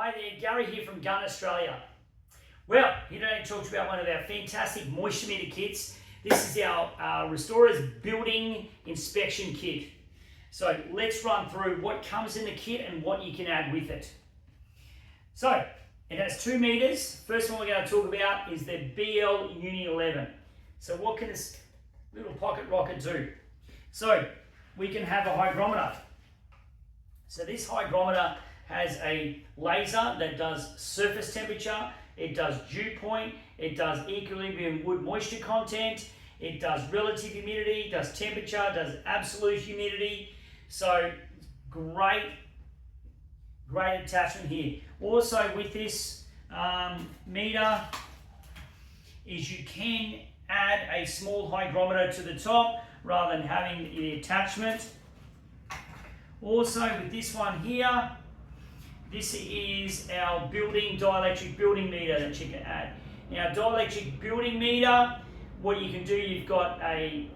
Hi there, Gary here from Gann, Australia. Well, here today to talk to you about one of our fantastic moisture meter kits. This is our Restorer's building inspection kit. So let's run through what comes in the kit and what you can add with it. So it has 2 meters. First one we're going to talk about is the BL Uni 11. So what can this little pocket rocket do? So we can have a hygrometer. So this hygrometer has a laser that does surface temperature, it does dew point, it does equilibrium wood moisture content, it does relative humidity, does temperature, does absolute humidity. So great attachment here. Also with this meter is you can add a small hygrometer to the top rather than having the attachment. Also with this one here, this is our dielectric building meter that you can add. Now, dielectric building meter, what you can do, you've got a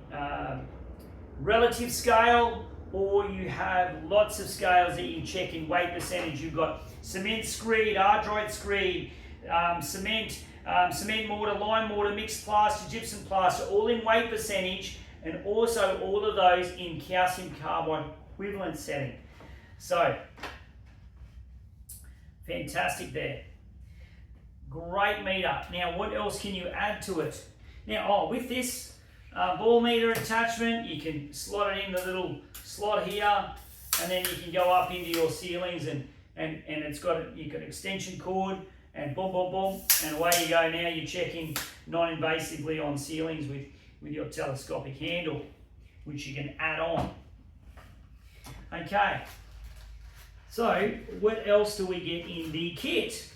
relative scale, or you have lots of scales that you check in weight percentage. You've got cement screed, hardroid screed, cement mortar, lime mortar, mixed plaster, gypsum plaster, all in weight percentage, and also all of those in calcium carbide equivalent setting. So, fantastic there. Great meter. Now, what else can you add to it? Now, with this ball meter attachment, you can slot it in the little slot here, and then you can go up into your ceilings, and you've got extension cord, and boom, boom, boom, and away you go. Now you're checking non-invasively on ceilings with your telescopic handle, which you can add on. Okay. So, what else do we get in the kit?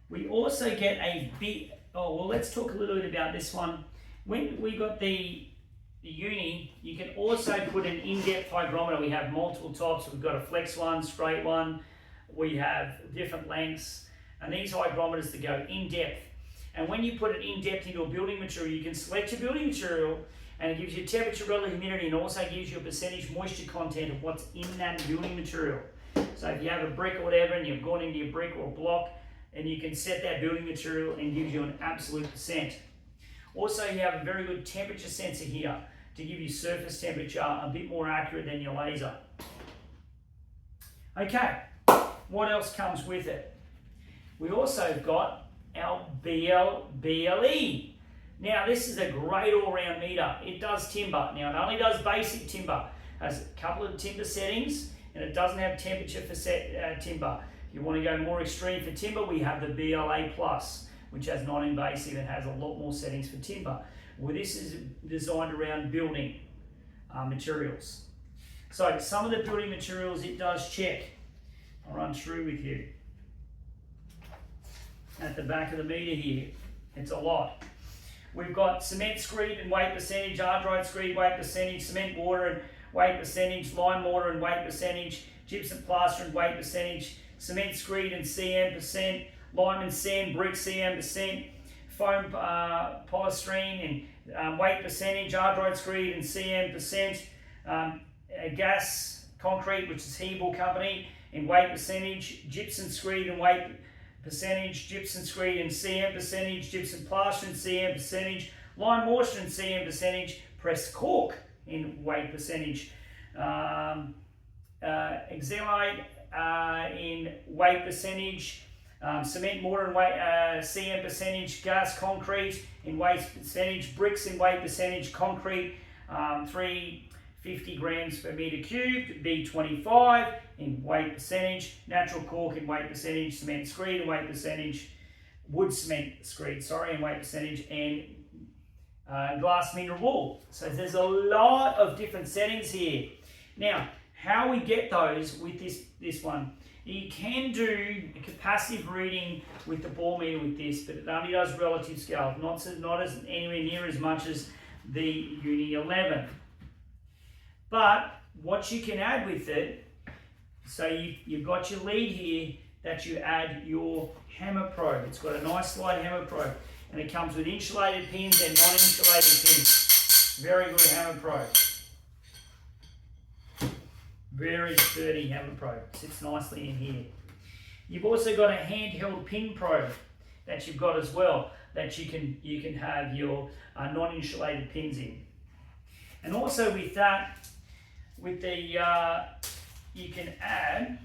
We also get a bit, let's talk a little bit about this one. When we got the Uni, you can also put an in-depth hygrometer. We have multiple types. We've got a flex one, straight one. We have different lengths. And these hygrometers that go in-depth. And when you put it in depth into a building material, you can select your building material, and it gives you temperature, relative humidity, and also gives you a percentage moisture content of what's in that building material. So if you have a brick or whatever, and you've gone into your brick or block, and you can set that building material and gives you an absolute percent. Also, you have a very good temperature sensor here to give you surface temperature, a bit more accurate than your laser. Okay, what else comes with it? We also got our BLE. Now, this is a great all-round meter. It does timber. Now, it only does basic timber. It has a couple of timber settings, and it doesn't have temperature for timber. If you want to go more extreme for timber, we have the BLA Plus, which has non-invasive and has a lot more settings for timber. Well, this is designed around building materials. So, some of the building materials it does check. I'll run through with you. At the back of the meter here, it's a lot. We've got cement screed and weight percentage, hardroid screed, weight percentage, cement mortar and weight percentage, lime mortar and weight percentage, gypsum plaster and weight percentage, cement screed and CM percent, lime and sand, brick CM percent, foam polystyrene and weight percentage, hardroid screed and CM percent, gas concrete, which is Hebel company, in weight percentage, gypsum screed and weight percentage, gypsum screed and CM percentage, gypsum plaster and CM percentage, lime mortar and CM percentage, pressed cork in weight percentage, xylite in weight percentage, cement mortar and weight CM percentage, gas concrete in weight percentage, bricks in weight percentage, concrete 350 grams per meter cubed, B25 in weight percentage, natural cork in weight percentage, cement screed in weight percentage, wood cement screed, in weight percentage, and glass mineral wool. So there's a lot of different settings here. Now, how we get those with this one, you can do a capacitive reading with the ball meter with this, but it only does relative scale, not as anywhere near as much as the Uni 11. But what you can add with it, so you've got your lead here that you add your hammer probe. It's got a nice slide hammer probe, and it comes with insulated pins and non-insulated pins. Very good hammer probe. Very sturdy hammer probe. Sits nicely in here. You've also got a handheld pin probe that you've got as well, that you can have your non-insulated pins in. And also with that, with the you can add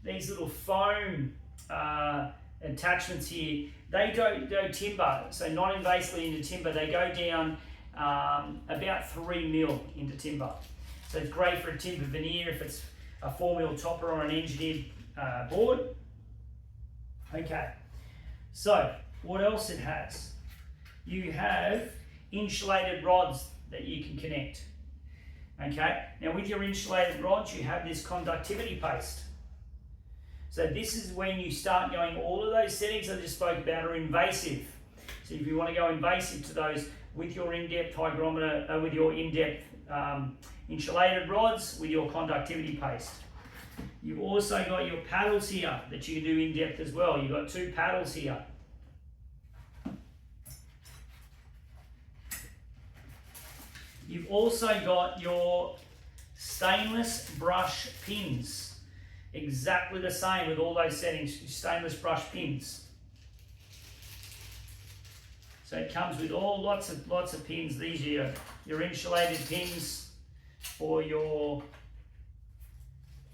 these little foam attachments here. They go timber, so not invasively into timber. They go down about 3 mil into timber. So it's great for a timber veneer if it's a 4 mil topper or an engineered board. Okay, so what else it has? You have insulated rods that you can connect. Okay, now with your insulated rods, you have this conductivity paste. So this is when you start going, all of those settings I just spoke about are invasive. So if you want to go invasive to those with your in-depth hygrometer, with your in-depth insulated rods, with your conductivity paste. You've also got your paddles here that you can do in-depth as well. You've got 2 paddles here. You've also got your stainless brush pins. Exactly the same with all those settings, stainless brush pins. So it comes with lots of pins. These are your insulated pins for your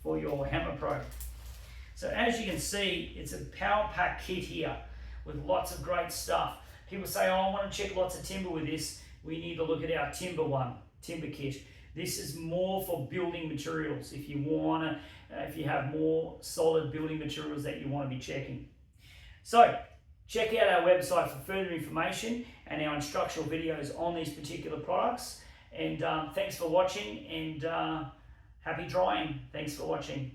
hammer probe. So as you can see, it's a power pack kit here with lots of great stuff. People say, oh, I want to check lots of timber with this. We need to look at our timber kit. This is more for building materials. If you have more solid building materials that you want to be checking. So check out our website for further information and our instructional videos on these particular products. And thanks for watching, and happy drying. Thanks for watching.